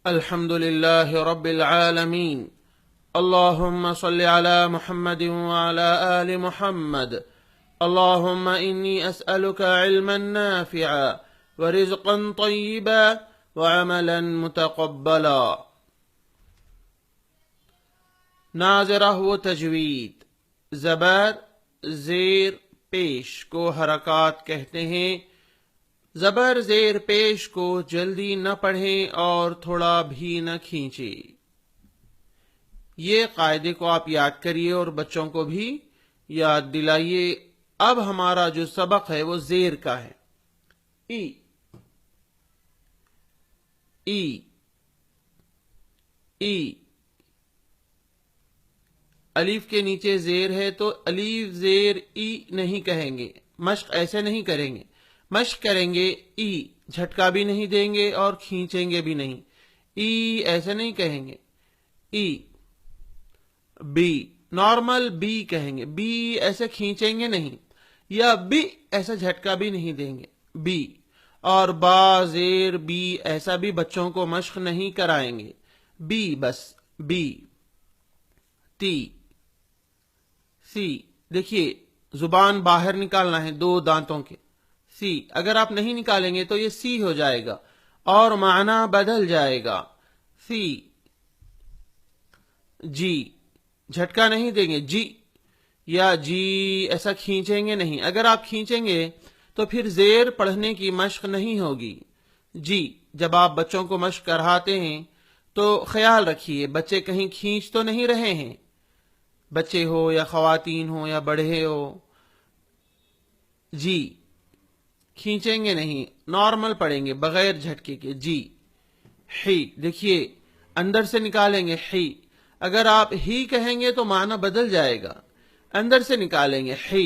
الحمد لله رب العالمين. اللهم صل على محمد وعلى آل محمد. اللهم إني أسألك علما نافعا ورزقا طيبا وعملا متقبلا. ناظرہ و تجوید. زبر زیر پیش کو حرکات کہتے ہیں. زبر زیر پیش کو جلدی نہ پڑھیں اور تھوڑا بھی نہ کھینچیں. یہ قاعدے کو آپ یاد کریے اور بچوں کو بھی یاد دلائیے. اب ہمارا جو سبق ہے وہ زیر کا ہے. ای ای ای الف کے نیچے زیر ہے تو الف زیر ای نہیں کہیں گے. مشق ایسے نہیں کریں گے. مشق کریں گے ای، جھٹکا بھی نہیں دیں گے اور کھینچیں گے بھی نہیں. ای ایسے نہیں کہیں گے. ای بی نارمل بی کہیں گے. بی ایسے کھینچیں گے نہیں، یا بی ایسا جھٹکا بھی نہیں دیں گے. بی اور با زیر بی ایسا بھی بچوں کو مشق نہیں کرائیں گے. بی بس بی. تی سی. دیکھیے زبان باہر نکالنا ہے دو دانتوں کے. سی اگر آپ نہیں نکالیں گے تو یہ سی ہو جائے گا اور معنی بدل جائے گا. سی. جی جھٹکا نہیں دیں گے. جی یا جی ایسا کھینچیں گے نہیں. اگر آپ کھینچیں گے تو پھر زیر پڑھنے کی مشق نہیں ہوگی. جی جب آپ بچوں کو مشق کراتے ہیں تو خیال رکھیے بچے کہیں کھینچ تو نہیں رہے ہیں. بچے ہو یا خواتین ہو یا بڑھے ہو. جی کھینچیں گے نہیں، نارمل پڑھیں گے بغیر جھٹکے کے. جی. ہی دیکھیے اندر سے نکالیں گے. ہی اگر آپ ہی کہیں گے تو معنی بدل جائے گا. اندر سے نکالیں گے ہی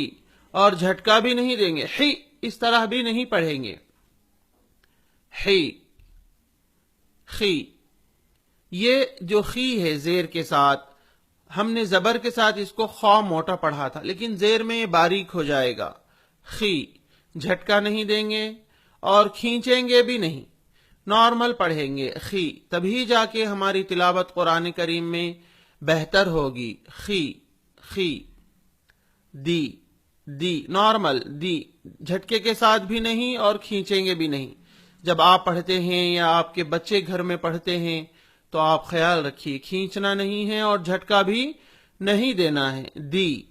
اور جھٹکا بھی نہیں دیں گے. ہی اس طرح بھی نہیں پڑھیں گے. ہی خی. یہ جو خی ہے زیر کے ساتھ، ہم نے زبر کے ساتھ اس کو خا موٹا پڑھا تھا، لیکن زیر میں یہ باریک ہو جائے گا. خی جھٹکا نہیں دیں گے اور کھینچیں گے بھی نہیں، نارمل پڑھیں گے. خی تبھی جا کے ہماری تلاوت قرآن کریم میں بہتر ہوگی. خی خی. دی دی نارمل دی، جھٹکے کے ساتھ بھی نہیں اور کھینچیں گے بھی نہیں. جب آپ پڑھتے ہیں یا آپ کے بچے گھر میں پڑھتے ہیں تو آپ خیال رکھیے کھینچنا نہیں ہے اور جھٹکا بھی نہیں دینا ہے. دی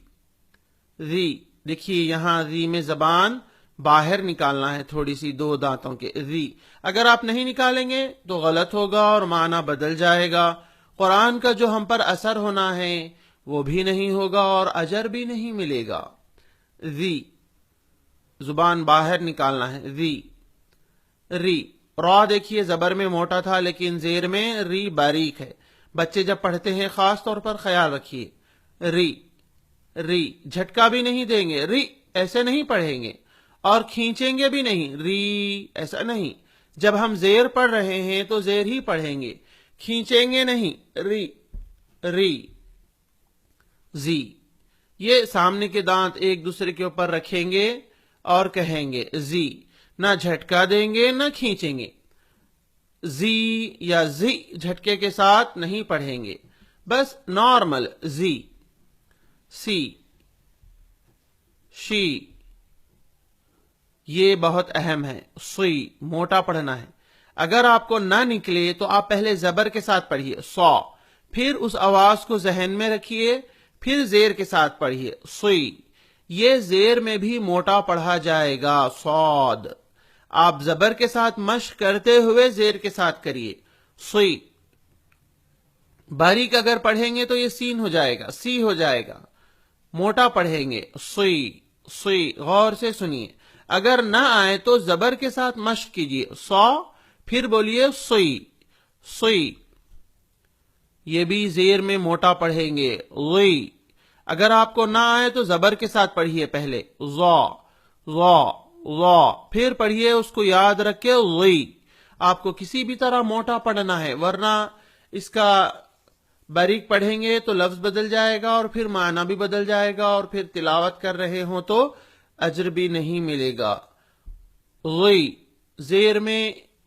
ری. دیکھیے یہاں ری میں زبان باہر نکالنا ہے تھوڑی سی دو دانتوں کے. ری اگر آپ نہیں نکالیں گے تو غلط ہوگا اور معنی بدل جائے گا. قرآن کا جو ہم پر اثر ہونا ہے وہ بھی نہیں ہوگا اور اجر بھی نہیں ملے گا. ری زبان باہر نکالنا ہے. ری ری. را دیکھیے زبر میں موٹا تھا لیکن زیر میں ری باریک ہے. بچے جب پڑھتے ہیں خاص طور پر خیال رکھیے. ری ری جھٹکا بھی نہیں دیں گے. ری ایسے نہیں پڑھیں گے اور کھینچیں گے بھی نہیں. ری ایسا نہیں. جب ہم زیر پڑھ رہے ہیں تو زیر ہی پڑھیں گے، کھینچیں گے نہیں. ری ری. زی. یہ سامنے کے دانت ایک دوسرے کے اوپر رکھیں گے اور کہیں گے زی. نہ جھٹکا دیں گے نہ کھینچیں گے. زی یا زی جھٹکے کے ساتھ نہیں پڑھیں گے، بس نارمل زی. سی شی. یہ بہت اہم ہے. سی موٹا پڑھنا ہے. اگر آپ کو نہ نکلے تو آپ پہلے زبر کے ساتھ پڑھیے سو، پھر اس آواز کو ذہن میں رکھیے، پھر زیر کے ساتھ پڑھیے سی. یہ زیر میں بھی موٹا پڑھا جائے گا. صاد. آپ زبر کے ساتھ مشق کرتے ہوئے زیر کے ساتھ کریے. سی. باریک اگر پڑھیں گے تو یہ سین ہو جائے گا، سی ہو جائے گا. موٹا پڑھیں گے سی سی. غور سے سنیے. اگر نہ آئے تو زبر کے ساتھ مشق کیجیے سو، پھر بولیے سی سی. یہ بھی زیر میں موٹا پڑھیں گے غی. اگر آپ کو نہ آئے تو زبر کے ساتھ پڑھیے پہلے ظا ظا ظا، پھر پڑھیے اس کو یاد رکھ کے غی. آپ کو کسی بھی طرح موٹا پڑھنا ہے، ورنہ اس کا باریک پڑھیں گے تو لفظ بدل جائے گا اور پھر معنی بھی بدل جائے گا اور پھر تلاوت کر رہے ہوں تو اجر بھی نہیں ملے گا. غی زیر میں